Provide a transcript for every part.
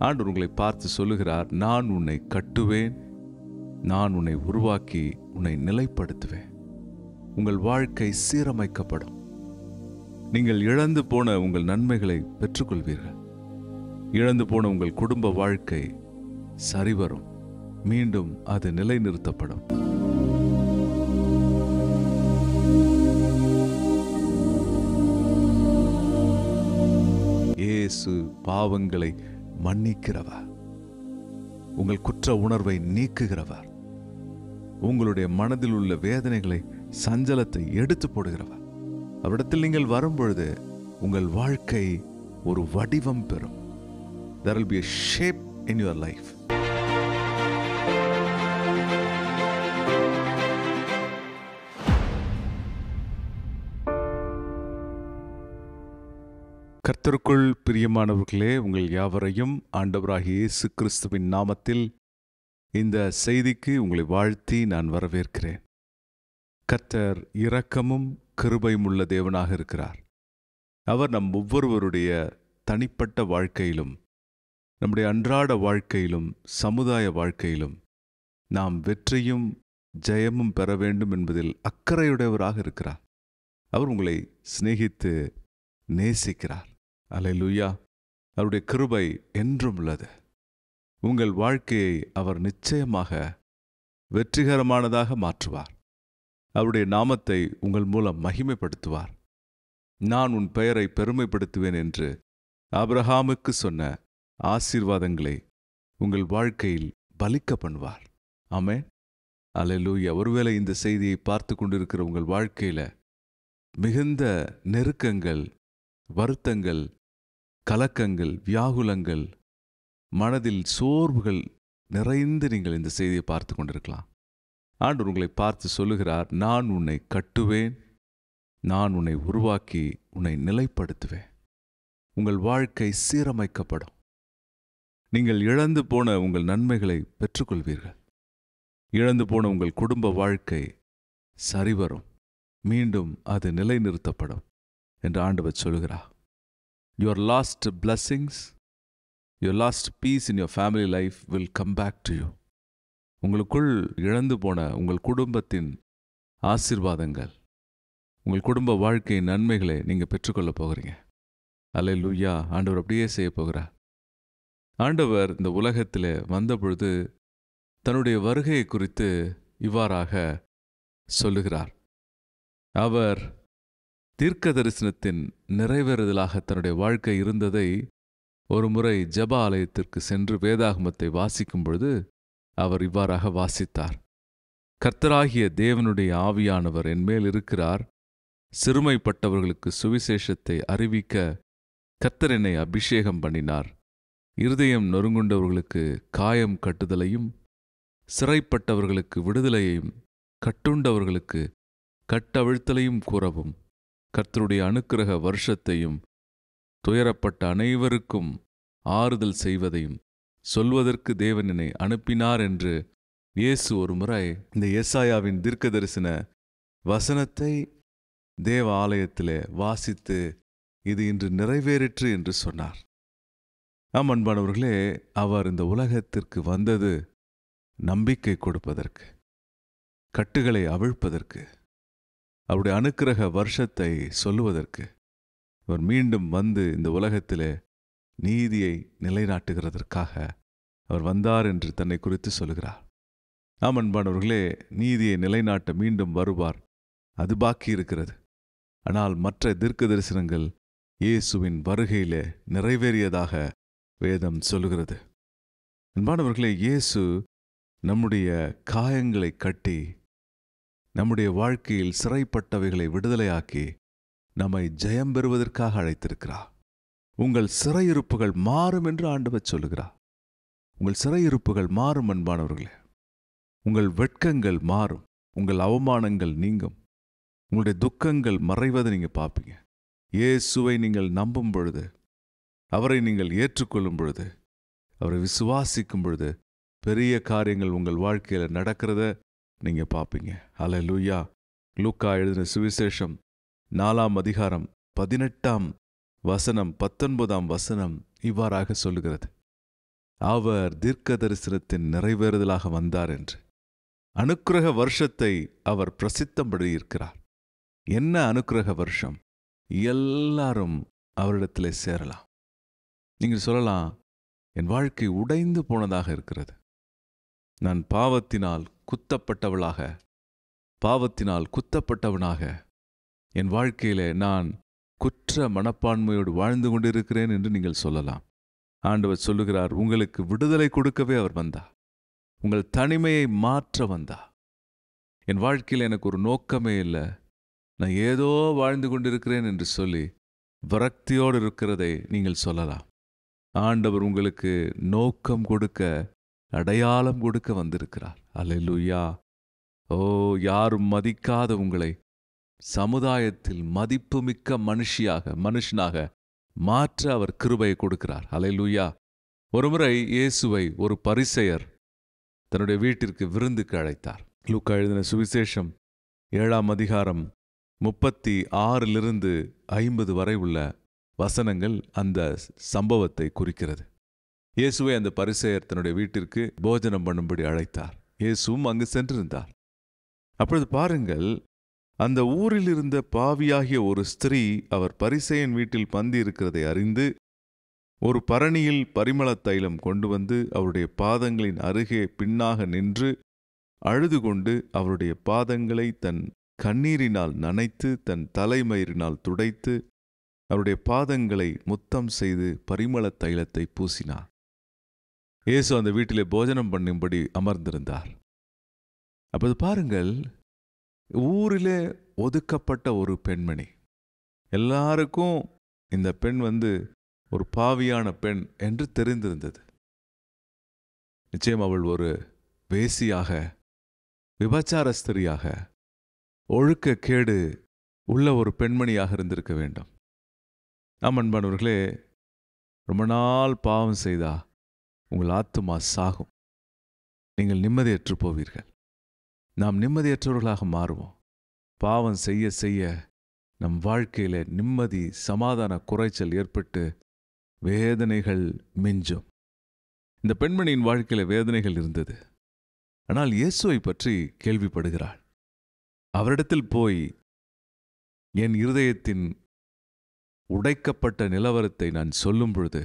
ஆண்டவர் உங்களை பார்த்து சொல்லுகிறார், நான் உன்னை கட்டுவேன், நான் உன்னை உருவாக்கி உன்னை நிலைப்படுத்துவேன். உங்கள் வாழ்க்கை சீரமைக்கப்படும். நீங்கள் இழந்து போன உங்கள் நன்மைகளை பெற்றுக்கொள்வீர்கள். இழந்து போன உங்கள் குடும்ப வாழ்க்கை சரிவரும். மீண்டும் அது நிலைநிறுத்தப்படும். இயேசு பாவங்களை மன்னிக்கிறவர், உங்கள் குற்ற உணர்வை நீக்குகிறவர், உங்களுடைய மனதில் உள்ள வேதனைகளை, சஞ்சலத்தை எடுத்து போடுகிறவர். அவரிடத்தில் நீங்கள் வரும்பொழுது உங்கள் வாழ்க்கை ஒரு வடிவம் பெறும். There will be a shape in your life. கர்த்தருக்குள் பிரியமானவர்களே, உங்கள் யாவரையும் ஆண்டவராகிய இயேசு கிறிஸ்துவின் நாமத்தில் இந்த செய்திக்கு உங்களை வாழ்த்தி நான் வரவேற்கிறேன். கர்த்தர் இரக்கமும் கிருபையும் உள்ள தேவனாக இருக்கிறார். அவர் நம் ஒவ்வொருவருடைய தனிப்பட்ட வாழ்க்கையிலும், நம்முடைய அன்றாட வாழ்க்கையிலும், சமுதாய வாழ்க்கையிலும் நாம் வெற்றியும் ஜெயமும் பெற வேண்டும் என்பதில் அக்கறையுடையவராக இருக்கிறார். அவர் உங்களை சிநேகித்து நேசிக்கிறார். அல்லேலூயா. அவருடைய கிருபை என்றும் உள்ளது. உங்கள் வாழ்க்கையை அவர் நிச்சயமாக வெற்றிகரமானதாக மாற்றுவார். அவருடைய நாமத்தை உங்கள் மூலம் மகிமைப்படுத்துவார். நான் உன் பெயரை பெருமைப்படுத்துவேன் என்று ஆபிரகாமுக்கு சொன்ன ஆசீர்வாதங்களை உங்கள் வாழ்க்கையில் பலிக்க பண்ணுவார். ஆமென். அல்லேலூயா. ஒருவேளை இந்த செய்தியை பார்த்து கொண்டிருக்கிற உங்கள் வாழ்க்கையில மிகுந்த நெருக்கங்கள், வருத்தங்கள், கலக்கங்கள், வியாகுலங்கள், மனதில் சோர்வுகள் நிறைந்து நீங்கள் இந்த செய்தியை பார்த்து கொண்டிருக்கலாம். ஆண்டவர் உங்களை பார்த்து சொல்லுகிறார், நான் உன்னை கட்டுவேன், நான் உன்னை உருவாக்கி உன்னை நிலைப்படுத்துவேன். உங்கள் வாழ்க்கை சீரமைக்கப்படும். நீங்கள் இழந்து போன உங்கள் நன்மைகளை பெற்றுக்கொள்வீர்கள். இழந்து போன உங்கள் குடும்ப வாழ்க்கை சரிவரும். மீண்டும் அது நிலைநிறுத்தப்படும் என்று ஆண்டவர் சொல்கிறார். Your lost blessings, your lost peace in your family life will come back to you. உங்களுக்குள் இழந்து போன உங்கள் குடும்பத்தின் ஆசீர்வாதங்கள், உங்கள் குடும்ப வாழ்க்கையின் நன்மைகளை நீங்கள் பெற்றுக்கொள்ளப் போகிறீங்க. அல்லேலூயா. ஆண்டவர் அப்படியே செய்ய போகிறார். ஆண்டவர் இந்த உலகத்தில் வந்தபொழுது தன்னுடைய வருகையை குறித்து இவ்வாறாக சொல்லுகிறார். அவர் தீர்க்க தரிசனத்தின் நிறைவேறுதலாக தன்னுடைய வாழ்க்கை இருந்ததை ஒரு முறை ஜெப ஆலயத்திற்கு சென்று வேதாகமத்தை வாசிக்கும் பொழுது அவர் இவ்வாறாக வாசித்தார். கர்த்தராகிய தேவனுடைய ஆவியானவர் என்மேல் இருக்கிறார். சிறுமைப்பட்டவர்களுக்கு சுவிசேஷத்தை அறிவிக்க கர்த்தர் என்னை அபிஷேகம் பண்ணினார். இருதயம் நொறுங்குண்டவர்களுக்கு காயம் கட்டுதலையும், சிறைப்பட்டவர்களுக்கு விடுதலையையும், கட்டுண்டவர்களுக்கு கட்டவிழ்த்தலையும் கூறவும், கர்த்தருடைய அனுக்கிரக வருஷத்தையும், துயரப்பட்ட அனைவருக்கும் ஆறுதல் செய்வதையும் சொல்வதற்கு தேவன் என்னை அனுப்பினார் என்று இயேசு ஒரு முறை இந்த ஏசாயாவின் தீர்க்க தரிசன வசனத்தை தேவ ஆலயத்திலே வாசித்து இது இன்று நிறைவேறிற்று என்று சொன்னார். ஆம் அன்பானவர்களே, அவர் இந்த உலகத்திற்கு வந்தது நம்பிக்கை கொடுப்பதற்கு, கட்டுகளை அவிழ்ப்பதற்கு, அவருடைய அனுக்கிரக வருஷத்தை சொல்லுவதற்கு. அவர் மீண்டும் வந்து இந்த உலகத்திலே நீதியை நிலைநாட்டுகிறதற்காக அவர் வந்தார் என்று தன்னை குறித்து சொல்லுகிறார். ஆம் அன்பானவர்களே, நீதியை நிலைநாட்ட மீண்டும் வருவார். அது பாக்கி இருக்கிறது. ஆனால் மற்ற தீர்க்க தரிசனங்கள் இயேசுவின் வருகையிலே நிறைவேறியதாக வேதம் சொல்லுகிறது. அன்பானவர்களே, இயேசு நம்முடைய காயங்களை கட்டி, நம்முடைய வாழ்க்கையில் சிறைப்பட்டவைகளை விடுதலையாக்கி நம்மை ஜெயம் பெறுவதற்காக அழைத்திருக்கிறார். உங்கள் சிறையிருப்புகள் மாறும் என்று ஆண்டவர் சொல்லுகிறார். உங்கள் சிறையிருப்புகள் மாறும் அன்பானவர்களே. உங்கள் வெட்கங்கள் மாறும். உங்கள் அவமானங்கள் நீங்கும். உங்களுடைய துக்கங்கள் மறைவதை நீங்கள் பார்ப்பீங்க. இயேசுவை நீங்கள் நம்பும் பொழுது, அவரை நீங்கள் ஏற்றுக்கொள்ளும் பொழுது, அவரை விசுவாசிக்கும் பொழுது பெரிய காரியங்கள் உங்கள் வாழ்க்கையில் நடக்கிறத நீங்கள் பார்ப்பீங்க. அல்லேலூயா. லூக்கா எழுதின சுவிசேஷம் 4ஆம் அதிகாரம் 18ஆம் வசனம் 19ஆம் வசனம் இவ்வாறாக சொல்லுகிறது. அவர் தீர்க்க தரிசனத்தின் நிறைவேறுதலாக வந்தார் என்று. அனுக்கிரக வருஷத்தை அவர் பிரசித்தம்படி இருக்கிறார். என்ன அனுக்கிரக வருஷம்? எல்லாரும் அவரிடத்திலே சேரலாம். நீங்கள் சொல்லலாம், என் வாழ்க்கை உடைந்து போனதாக இருக்கிறது. நான் பாவத்தினால் குத்தப்பட்டவனாக என் வாழ்க்கையிலே நான் குற்ற மனப்பான்மையோடு வாழ்ந்து கொண்டிருக்கிறேன் என்று நீங்கள் சொல்லலாம். ஆண்டவர் சொல்லுகிறார், உங்களுக்கு விடுதலை கொடுக்கவே அவர் வந்தார். உங்கள் தனிமையை மாற்ற வந்தார். என் வாழ்க்கையில் எனக்கு ஒரு நோக்கமே இல்லை, நான் ஏதோ வாழ்ந்து கொண்டிருக்கிறேன் என்று சொல்லி விரக்தியோடு இருக்கிறதை நீங்கள் சொல்லலாம். ஆண்டவர் உங்களுக்கு நோக்கம் கொடுக்க, அடையாளம் கொடுக்க வந்திருக்கிறார். அல்லேலூயா. ஓ, யாரும் மதிக்காத உங்களை சமுதாயத்தில் மதிப்புமிக்க மனுஷனாக மாற்ற அவர் கிருபையை கொடுக்கிறார். அல்லேலூயா. ஒருமுறை இயேசுவை ஒரு பரிசேயர் தன்னுடைய வீட்டிற்கு விருந்துக்கு அழைத்தார். லூக்கா எழுதின சுவிசேஷம் 7ஆம் அதிகாரம் 36 50 வரை உள்ள வசனங்கள் அந்த சம்பவத்தை குறிக்கிறது. இயேசுவை அந்த பரிசேயர் தன்னுடைய வீட்டிற்கு போஜனம் பண்ணும்படி அழைத்தார். இயேசுவும் அங்கு சென்றிருந்தார். அப்பொழுது பாருங்கள், அந்த ஊரில் இருந்த பாவியாகிய ஒரு ஸ்திரீ அவர் பரிசேயன் வீட்டில் பந்தி இருக்கிறதை அறிந்து ஒரு பரணியில் பரிமள தைலம் கொண்டு வந்து அவருடைய பாதங்களின் அருகே பின்னாக நின்று அழுது கொண்டு அவருடைய பாதங்களை தன் கண்ணீரினால் நனைத்து தன் தலைமயிரினால் துடைத்து அவருடைய பாதங்களை முத்தம் செய்து பரிமள தைலத்தை பூசினார். இயேசு அந்த வீட்டிலே போஜனம் பண்ணும்படி அமர்ந்திருந்தார். அப்போது பாருங்கள், ஊரிலே ஒதுக்கப்பட்ட ஒரு பெண்மணி. எல்லாருக்கும் இந்த பெண் ஒரு பாவியான பெண் என்று தெரிந்திருந்தது. நிச்சயம் அவள் ஒரு வேசியாக, விபச்சார ஸ்திரியாக, ஒழுக்க கேடு உள்ள ஒரு பெண்மணியாக இருந்திருக்க வேண்டும். அன்பானவர்களே, ரொம்ப நாள் பாவம் செய்தா உங்கள் ஆத்துமா சாகும். நீங்கள் நிம்மதியற்று போவீர்கள். நாம் நிம்மதியற்றவர்களாக மாறுவோம். பாவம் செய்ய செய்ய நம் வாழ்க்கையில நிம்மதி, சமாதான குறைச்சல் ஏற்பட்டு வேதனைகள் மிஞ்சும். இந்த பெண்மணியின் வாழ்க்கையில வேதனைகள் இருந்தது. ஆனால் இயேசுவை பற்றி கேள்விப்படுகிறாள். அவரிடத்தில் போய் என் இருதயத்தின் உடைக்கப்பட்ட நிலவரத்தை நான் சொல்லும் பொழுது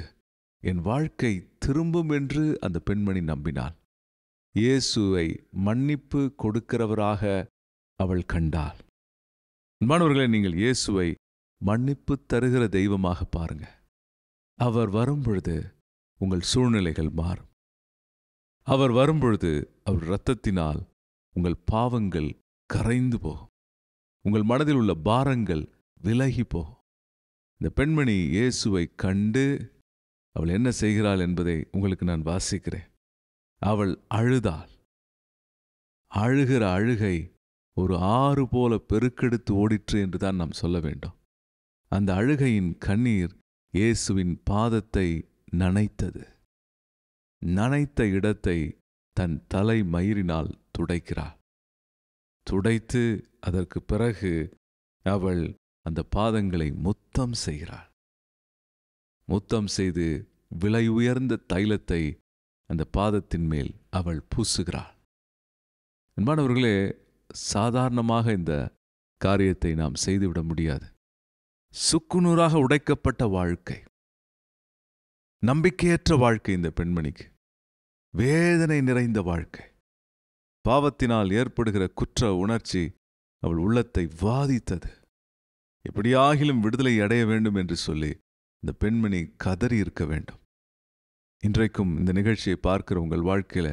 என் வாழ்க்கை திரும்பும் என்று அந்த பெண்மணி நம்பினாள். இயேசுவை மன்னிப்பு கொடுக்கிறவராக அவள் கண்டாள். அன்பானவர்களே, நீங்கள் இயேசுவை மன்னிப்பு தருகிற தெய்வமாக பாருங்க. அவர் வரும்பொழுது உங்கள் சூழ்நிலைகள் மாறும். அவர் வரும்பொழுது அவர் இரத்தத்தினால் உங்கள் பாவங்கள் கரைந்து போகும். உங்கள் மனதில் உள்ள பாரங்கள் விலகி போகும். இந்த பெண்மணி இயேசுவை கண்டு அவள் என்ன செய்கிறாள் என்பதை உங்களுக்கு நான் வாசிக்கிறேன். அவள் அழுதாள். அழுகிற அழுகை ஒரு ஆறு போல பெருக்கெடுத்து ஓடிற்று என்றுதான் நாம் சொல்ல வேண்டும். அந்த அழுகையின் கண்ணீர் இயேசுவின் பாதத்தை நனைத்தது. நனைத்த இடத்தை தன் தலை மயிரினால் துடைக்கிறாள். துடைத்து அதற்கு பிறகு அவள் அந்த பாதங்களை முத்தம் செய்கிறாள். முத்தம் செய்து விலை உயர்ந்த தைலத்தை அந்த பாதத்தின் மேல் அவள் பூசுகிறாள். அன்பானவர்களே, சாதாரணமாக இந்த காரியத்தை நாம் செய்துவிட முடியாது. சுக்குநூறாக உடைக்கப்பட்ட வாழ்க்கை, நம்பிக்கையற்ற வாழ்க்கை இந்த பெண்மணிக்கு, வேதனை நிறைந்த வாழ்க்கை. பாவத்தினால் ஏற்படுகிற குற்ற உணர்ச்சி அவள் உள்ளத்தை வாதித்தது. எப்படியாகிலும் விடுதலை அடைய வேண்டும் என்று சொல்லி இந்த பெண்மணி கதறி இருக்க வேண்டும். இன்றைக்கும் இந்த நிகழ்ச்சியை பார்க்கிற உங்கள் வாழ்க்கையில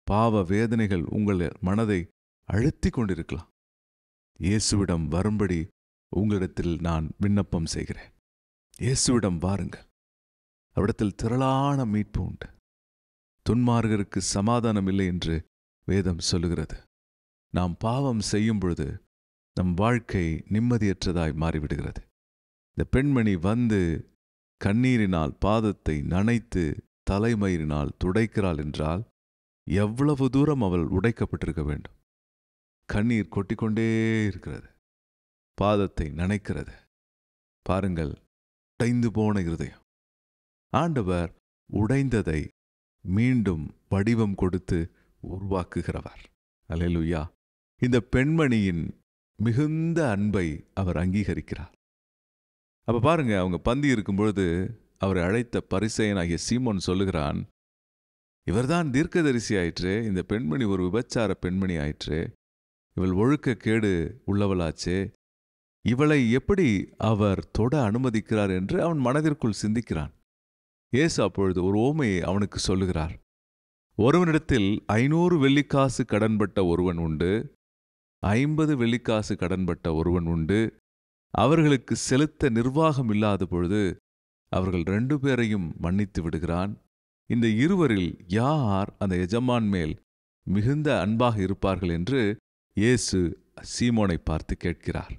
பாவ வேதனைகள் உங்கள் மனதை அழுத்தி கொண்டிருக்கலாம். இயேசுவிடம் வரும்படி உங்களிடத்தில் நான் விண்ணப்பம் செய்கிறேன். இயேசுவிடம் வாருங்கள். அவ்விடத்தில் திரளான மீட்பு உண்டு. துன்மார்கருக்கு சமாதானம் இல்லை என்று வேதம் சொல்லுகிறது. நாம் பாவம் செய்யும் பொழுது நம் வாழ்க்கை நிம்மதியற்றதாய் மாறிவிடுகிறது. இந்த பெண்மணி கண்ணீரினால் பாதத்தை நனைத்து தலைமயிரினால் துடைக்கிறாள் என்றால் எவ்வளவு தூரம் அவள் உடைக்கப்பட்டிருக்க வேண்டும். கண்ணீர் கொட்டிக்கொண்டே இருக்கிறது. பாதத்தை நனைக்கிறது. பாருங்கள், உடைந்து போன இருதயம். ஆண்டவர் உடைந்ததை மீண்டும் வடிவம் கொடுத்து உருவாக்குகிறவர். அல்லேலூயா. இந்த பெண்மணியின் மிகுந்த அன்பை அவர் அங்கீகரிக்கிறார். அப்ப பாருங்க, அவங்க பந்தி இருக்கும்பொழுது அவரை அழைத்த பரிசேயனாகிய சீமோன் சொல்லுகிறான், இவர்தான் தீர்க்கதரிசி ஆயிற்று, இந்த பெண்மணி ஒரு விபச்சார பெண்மணி ஆயிற்று, இவள் ஒழுக்க கேடு உள்ளவளாச்சே, இவளை எப்படி அவர் தொட அனுமதிக்கிறார் என்று அவன் மனதிற்குள் சிந்திக்கிறான். இயேசு அப்பொழுது ஒரு ஓமையை அவனுக்கு சொல்லுகிறார். ஒருவனிடத்தில் 500 வெள்ளிக்காசு கடன்பட்ட ஒருவன் உண்டு, 50 வெள்ளிக்காசு கடன்பட்ட ஒருவன் உண்டு. அவர்களுக்கு செலுத்த நிர்வாகம் இல்லாத பொழுது அவர்கள் 2 பேரையும் மன்னித்து விடுகிறான். இந்த இருவரில் யார் அந்த எஜமான் மேல் மிகுந்த அன்பாக இருப்பார்கள் என்று இயேசு சீமோனை பார்த்து கேட்கிறார்.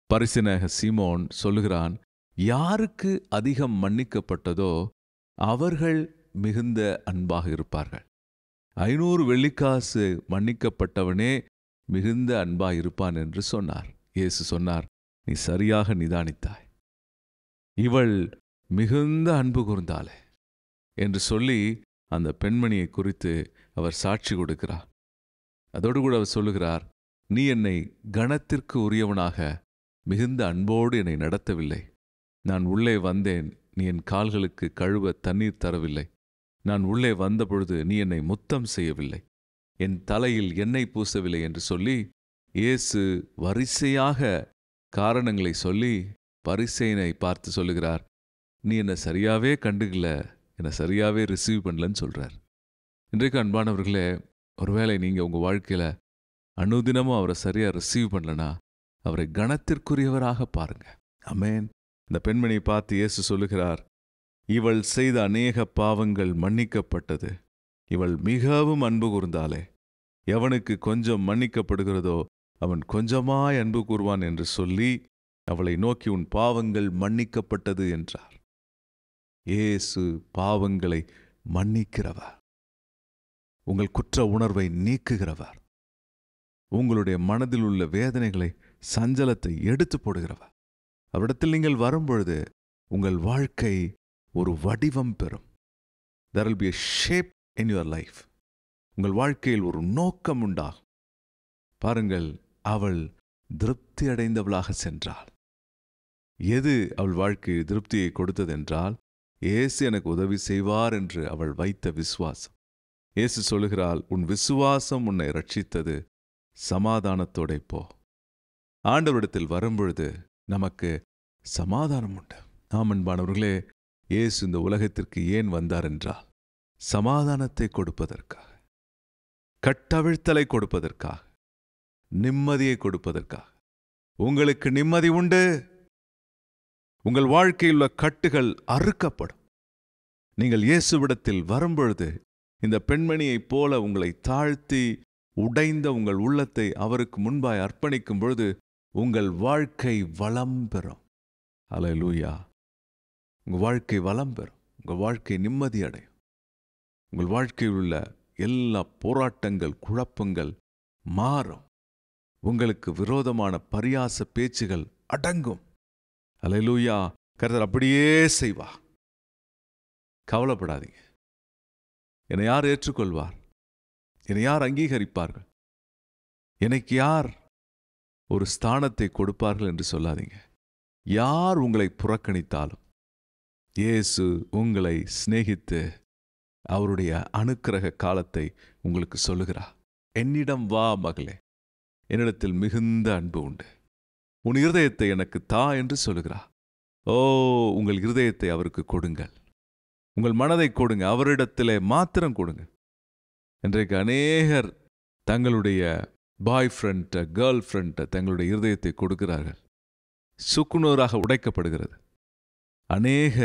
பரிசேயனாகிய சீமோன் சொல்லுகிறான், யாருக்கு அதிகம் மன்னிக்கப்பட்டதோ அவர்கள் மிகுந்த அன்பாக இருப்பார்கள். 500 வெள்ளிக்காசு மன்னிக்கப்பட்டவனே மிகுந்த அன்பாக இருப்பான் என்று சொன்னார். இயேசு சொன்னார், நீ சரியாக நிதானித்தாய், இவள் மிகுந்த அன்பு கூர்ந்தாளே என்று சொல்லி அந்த பெண்மணியை குறித்து அவர் சாட்சி கொடுக்கிறார். அதோடு கூட அவர் சொல்லுகிறார், நீ என்னை கனத்திற்கு உரியவனாக மிகுந்த அன்போடு என்னை நடத்தவில்லை. நான் உள்ளே வந்தேன், நீ என் கால்களுக்கு கழுவ தண்ணீர் தரவில்லை. நான் உள்ளே வந்தபொழுது நீ என்னை முத்தம் செய்யவில்லை, என் தலையில் எண்ணெய் பூசவில்லை என்று சொல்லி இயேசு வரிசையாக காரணங்களை சொல்லி பரிசேயனை பார்த்து சொல்லுகிறார், நீ என்னை சரியாவே கண்டுக்கல, என்னை சரியாவே ரிசீவ் பண்ணலன்னு சொல்கிறார். இன்றைக்கு அன்பானவர்களே, ஒருவேளை நீங்கள் உங்கள் வாழ்க்கையில் அனுதினமும் அவரை சரியாக ரிசீவ் பண்ணலனா அவரை கனத்திற்குரியவராக பாருங்க. ஆமென். இந்த பெண்மணியை பார்த்து இயேசு சொல்லுகிறார், இவள் செய்த அநேக பாவங்கள் மன்னிக்கப்பட்டது, இவள் மிகவும் அன்பு கூர்ந்தாளே, எவனுக்கு கொஞ்சம் மன்னிக்கப்படுகிறதோ அவன் கொஞ்சமாய் அன்பு கூர்வான் என்று சொல்லி அவளை நோக்கி உன் பாவங்கள் மன்னிக்கப்பட்டது என்றார். இயேசு பாவங்களை மன்னிக்கிறவர், உங்கள் குற்ற உணர்வை நீக்குகிறவர், உங்களுடைய மனதில் உள்ள வேதனைகளை சஞ்சலத்தை எடுத்து போடுகிறவர். அவரிடத்தில் நீங்கள் வரும்பொழுது உங்கள் வாழ்க்கை ஒரு வடிவம் பெறும். There will be a shape in your life. உங்கள் வாழ்க்கையில் ஒரு நோக்கம் உண்டாகும். பாருங்கள், அவள் திருப்தி அடைந்தவளாக சென்றாள். எது அவள் வாழ்க்கையில் திருப்தியை கொடுத்ததென்றால், இயேசு எனக்கு உதவி செய்வார் என்று அவள் வைத்த விசுவாசம். இயேசு சொல்லுகிறாள், உன் விசுவாசம் உன்னை ரட்சித்தது, சமாதானத்தோட போ. ஆண்டவரிடத்தில் வரும்பொழுது நமக்கு சமாதானம் உண்டு. ஆம் அன்பானவர்களே, இயேசு இந்த உலகத்திற்கு ஏன் வந்தார் என்றால் சமாதானத்தை கொடுப்பதற்காக, கட்டவிழ்த்தலை கொடுப்பதற்காக, நிம்மதியை கொடுப்பதற்காக. உங்களுக்கு நிம்மதி உண்டு, உங்கள் வாழ்க்கையில் உள்ள கட்டுகள் அறுக்கப்படும். நீங்கள் இயேசுவிடத்தில் வரும்பொழுது இந்த பெண்மணியைப் போல உங்களை தாழ்த்தி உடைந்த உங்கள் உள்ளத்தை அவருக்கு முன்பாய் அர்ப்பணிக்கும் பொழுது உங்கள் வாழ்க்கை வளம் பெறும். அல்லேலூயா. உங்கள் வாழ்க்கை வளம் பெறும், உங்கள் வாழ்க்கை நிம்மதி அடையும். உங்கள் வாழ்க்கையில் உள்ள எல்லா போராட்டங்கள், குழப்பங்கள் மாறும். உங்களுக்கு விரோதமான பரியாச பேச்சுகள் அடங்கும். அல்லேலூயா. கர்த்தர் அப்படியே செய்வா. கவலைப்படாதீங்க. என்னை யார் ஏற்றுக்கொள்வார்? என்னை யார் அங்கீகரிப்பார்கள்? எனக்கு யார் ஒரு ஸ்தானத்தை கொடுப்பார்கள் என்று சொல்லாதீங்க. யார் உங்களை புறக்கணித்தாலும் இயேசு உங்களை சிநேகித்து அவருடைய அனுக்கிரக காலத்தை உங்களுக்கு சொல்லுகிறார். என்னிடம் வா மகளே, என்னிடத்தில் மிகுந்த அன்பு உண்டு, உன் இருதயத்தை எனக்கு தா என்று சொல்லுகிறார். ஓ, உங்கள் இருதயத்தை அவருக்கு கொடுங்கள், உங்கள் மனதை கொடுங்க, அவரிடத்திலே மாத்திரம் கொடுங்க. இன்றைக்கு அநேகர் தங்களுடைய பாய் ஃப்ரெண்ட்டை, கேர்ள் ஃப்ரெண்ட்டை தங்களுடைய இருதயத்தை கொடுக்கிறார்கள். சுக்குநூறாக உடைக்கப்படுகிறது. அநேக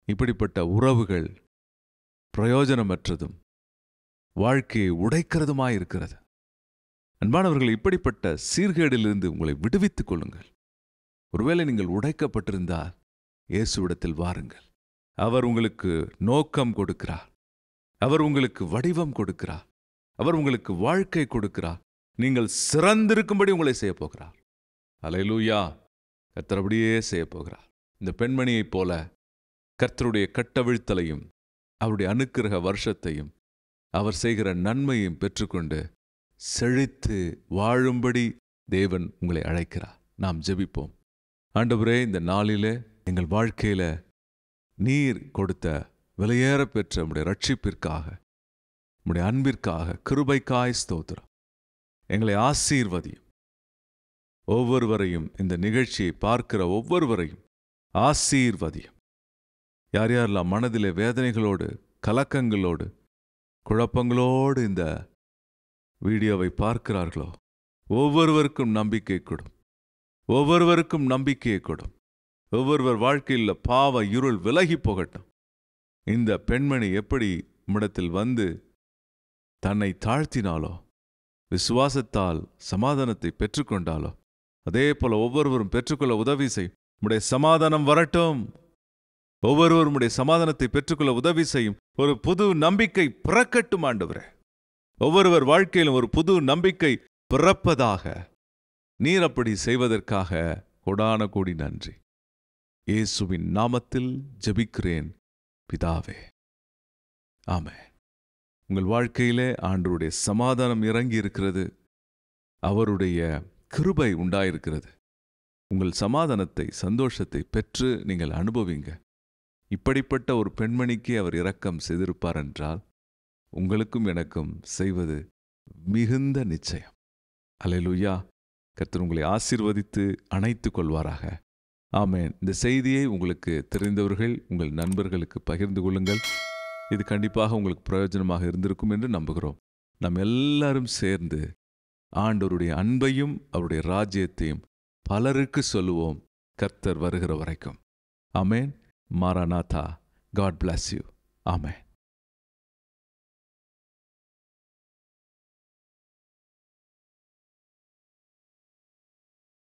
இப்படிப்பட்ட உறவுகள் பிரயோஜனமற்றதும் வாழ்க்கையை உடைக்கிறதுமாயிருக்கிறது. அன்பானவர்கள், இப்படிப்பட்ட சீர்கேடிலிருந்து உங்களை விடுவித்துக் கொள்ளுங்கள். ஒருவேளை நீங்கள் உடைக்கப்பட்டிருந்தால் இயேசுவிடத்தில் வாருங்கள். அவர் உங்களுக்கு நோக்கம் கொடுக்கிறார், அவர் உங்களுக்கு வடிவம் கொடுக்கிறார், அவர் உங்களுக்கு வாழ்க்கை கொடுக்கிறார். நீங்கள் சிறந்திருக்கும்படி உங்களை செய்ய போகிறார். அல்லேலூயா. கர்த்தர் அப்படியே செய்ய போகிறார். இந்த பெண்மணியைப் போல கர்த்தருடைய கட்டவிழ்த்தலையும் அவருடைய அனுக்கிரக வருஷத்தையும் அவர் செய்கிற நன்மையையும் பெற்றுக்கொண்டு செழித்து வாழும்படி தேவன் உங்களை அழைக்கிறார். நாம் ஜெபிப்போம். ஆண்டவரே, இந்த நாளிலே எங்கள் வாழ்க்கையில நீர் கொடுத்த விலையேற பெற்ற உம்முடைய ரட்சிப்பிற்காக, உம்முடைய அன்பிற்காக, கிருபைக்காய் ஸ்தோத்திரம். எங்களை ஆசீர்வதியும். ஒவ்வொருவரையும், இந்த நிகழ்ச்சியை பார்க்கிற ஒவ்வொருவரையும் ஆசீர்வதியும். யார் யாரெல்லாம் மனதிலே வேதனைகளோடு, கலக்கங்களோடு, குழப்பங்களோடு இந்த வீடியோவை பார்க்கிறார்களோ ஒவ்வொருவருக்கும் நம்பிக்கை கொடும். ஒவ்வொருவருக்கும் நம்பிக்கையை கொடும். ஒவ்வொருவர் வாழ்க்கையில் பாவ இருள் விலகி போகட்டும். இந்த பெண்மணி எப்படி உம்மிடத்தில் வந்து தன்னை தாழ்த்தினாலோ, விசுவாசத்தால் சமாதானத்தை பெற்றுக்கொண்டாலோ, அதே போல ஒவ்வொருவரும் பெற்றுக்கொள்ள உதவி செய். உம்முடைய சமாதானம் வரட்டும். ஒவ்வொருவரும் உம்முடைய சமாதானத்தை பெற்றுக்கொள்ள உதவி செய்யும். ஒரு புது நம்பிக்கை பிறக்கட்டும் ஆண்டவரே. ஒவ்வொருவர் வாழ்க்கையிலும் ஒரு புது நம்பிக்கை பிறப்பதாக நீர் அப்படி செய்வதற்காக கொடான கோடி நன்றி. இயேசுவின் நாமத்தில் ஜெபிக்கிறேன் பிதாவே, ஆமென். உங்கள் வாழ்க்கையிலே ஆண்டவருடைய சமாதானம் இறங்கி இருக்கிறது. அவருடைய கிருபை உண்டாயிருக்கிறது. உங்கள் சமாதானத்தை, சந்தோஷத்தை பெற்று நீங்கள் அனுபவிங்க. இப்படிப்பட்ட ஒரு பெண்மணிக்கு அவர் இரக்கம் செய்திருப்பார் என்றால் உங்களுக்கும் எனக்கும் செய்வது மிகுந்த நிச்சயம். அல்லேலூயா. கர்த்தர் உங்களை ஆசீர்வதித்து அணைத்துக் கொள்வாராக. ஆமென். இந்த செய்தியை உங்களுக்கு தெரிந்தவர்கள், உங்கள் நண்பர்களுக்கு பகிர்ந்து கொள்ளுங்கள். இது கண்டிப்பாக உங்களுக்கு பிரயோஜனமாக இருந்திருக்கும் என்று நம்புகிறோம். நாம் எல்லாரும் சேர்ந்து ஆண்டவருடைய அன்பையும் அவருடைய ராஜ்யத்தையும் பலருக்கு சொல்லுவோம், கர்த்தர் வருகிற வரைக்கும். ஆமென். மாராநாதா. God bless you. Amen.